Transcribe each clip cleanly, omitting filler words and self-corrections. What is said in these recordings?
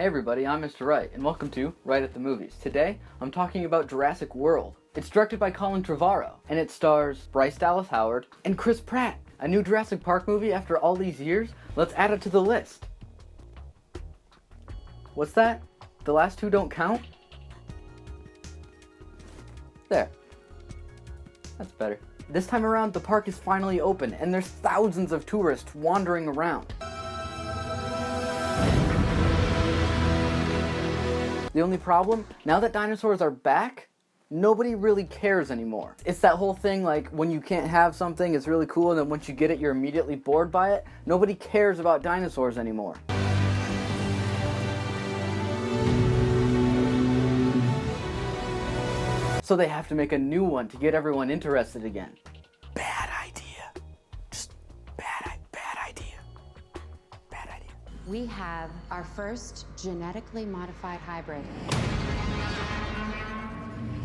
everybody, I'm Mr. Wright, and welcome to Wright at the Movies. Today, I'm talking about Jurassic World. It's directed by Colin Trevorrow, and it stars Bryce Dallas Howard and Chris Pratt. A new Jurassic Park movie after all these years? Let's add it to the list. What's that? The last two don't count? There. That's better. This time around, the park is finally open, and there's thousands of tourists wandering around. The only problem, now that dinosaurs are back, nobody really cares anymore. It's that whole thing like when you can't have something, it's really cool, and then once you get it, you're immediately bored by it. Nobody cares about dinosaurs anymore. So they have to make a new one to get everyone interested again. Bad idea. Just bad idea. Bad idea. We have our first genetically modified hybrid.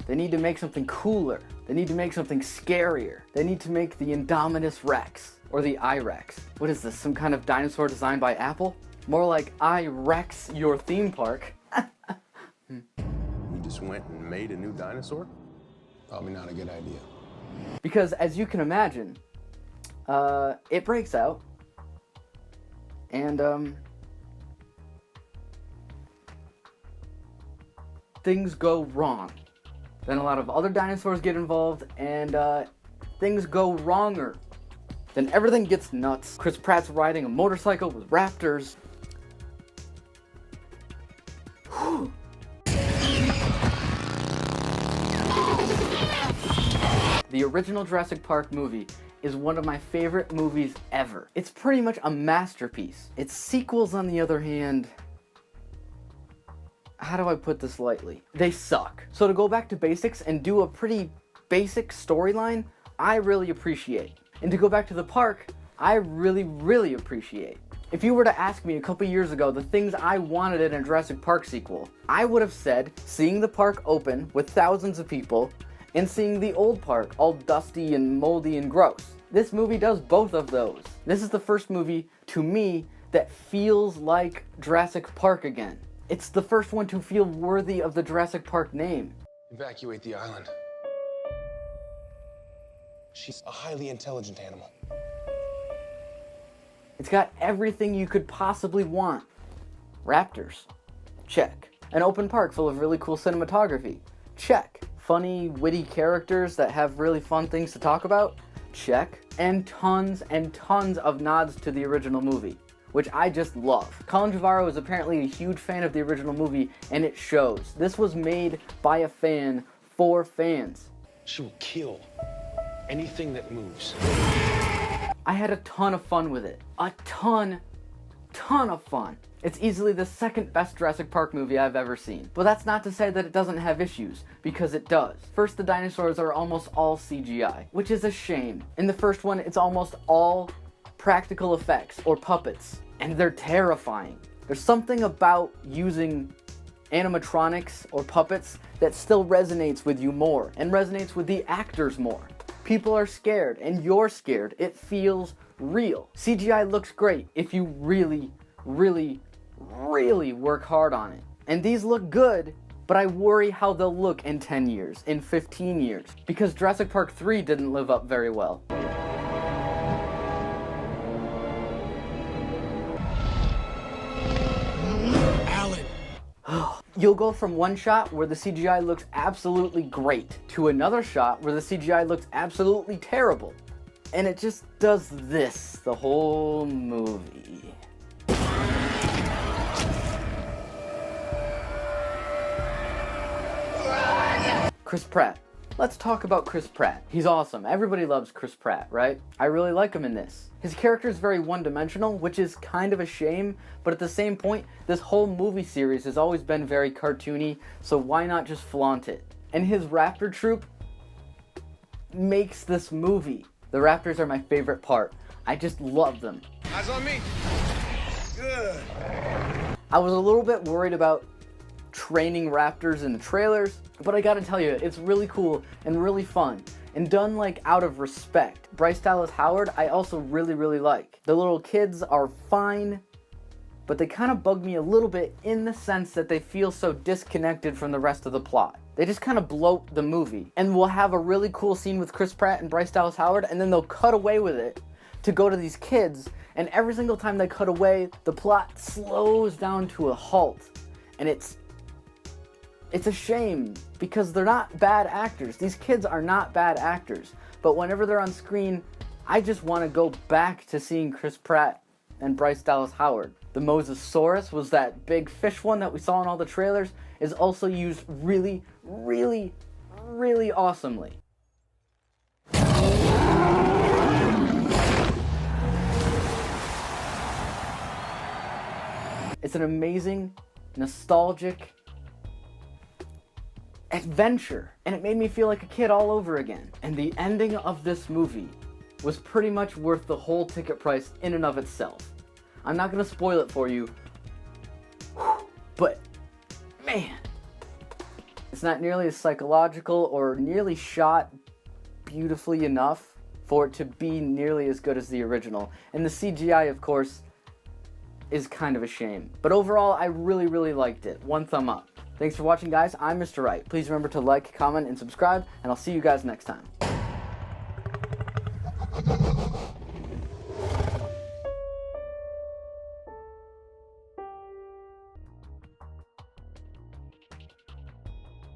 They need to make something cooler. They need to make something scarier. They need to make the Indominus Rex, or the I-Rex. What is this, some kind of dinosaur designed by Apple? More like I-Rex your theme park. We just went and made a new dinosaur? Probably not a good idea. Because as you can imagine, it breaks out, and things go wrong. Then a lot of other dinosaurs get involved, and things go wronger. Then everything gets nuts. Chris Pratt's riding a motorcycle with raptors. Whew. The original Jurassic Park movie is one of my favorite movies ever. It's pretty much a masterpiece. Its sequels, on the other hand, how do I put this lightly? They suck. So to go back to basics and do a pretty basic storyline, I really appreciate. And to go back to the park, I really appreciate. If you were to ask me a couple years ago the things I wanted in a Jurassic Park sequel, I would have said seeing the park open with thousands of people and seeing the old park all dusty and moldy and gross. This movie does both of those. This is the first movie, to me, that feels like Jurassic Park again. It's the first one to feel worthy of the Jurassic Park name. Evacuate the island. She's a highly intelligent animal. It's got everything you could possibly want. Raptors. Check. An open park full of really cool cinematography. Check. Funny, witty characters that have really fun things to talk about. Check. And tons of nods to the original movie, which I just love. Colin Trevorrow is apparently a huge fan of the original movie, and it shows. This was made by a fan for fans. She will kill anything that moves. I had a ton of fun with it. A ton of fun. It's easily the second best Jurassic Park movie I've ever seen. But that's not to say that it doesn't have issues, because it does. First, the dinosaurs are almost all CGI, which is a shame. In the first one, it's almost all practical effects or puppets, and they're terrifying. There's something about using animatronics or puppets that still resonates with you more, and resonates with the actors more. People are scared, and you're scared. It feels real. CGI looks great if you really work hard on it. And these look good, but I worry how they'll look in 10 years, in 15 years, because Jurassic Park 3 didn't live up very well. You'll go from one shot where the CGI looks absolutely great to another shot where the CGI looks absolutely terrible. And it just does this the whole movie. Chris Pratt. Let's talk about Chris Pratt. He's awesome. Everybody loves Chris Pratt, right? I really like him in this. His character is very one-dimensional, which is kind of a shame, but at the same point, this whole movie series has always been very cartoony, so why not just flaunt it? And his raptor troupe makes this movie. The raptors are my favorite part. I just love them. Eyes on me. Good. I was a little bit worried about training raptors in the trailers, but I gotta tell you, it's really cool and really fun, and done like out of respect. Bryce Dallas Howard I also really like. The little kids are fine, but they kind of bug me a little bit in the sense that they feel so disconnected from the rest of the plot. They just kind of bloat the movie, and we'll have a really cool scene with Chris Pratt and Bryce Dallas Howard, and then they'll cut away with it to go to these kids, and every single time they cut away, the plot slows down to a halt, and it's a shame, because they're not bad actors. These kids are not bad actors, but whenever they're on screen, I just want to go back to seeing Chris Pratt and Bryce Dallas Howard. The Mosasaurus was that big fish one that we saw in all the trailers, is also used really, really, really awesomely. It's an amazing, nostalgic adventure, and it made me feel like a kid all over again. And the ending of this movie was pretty much worth the whole ticket price in and of itself. I'm not gonna spoil it for you, but man, it's not nearly as psychological or nearly shot beautifully enough for it to be nearly as good as the original. And the CGI, of course, is kind of a shame. But overall, I really, really liked it. One thumb up. Thanks for watching, guys. I'm Mr. Wright. Please remember to like, comment, and subscribe, and I'll see you guys next time.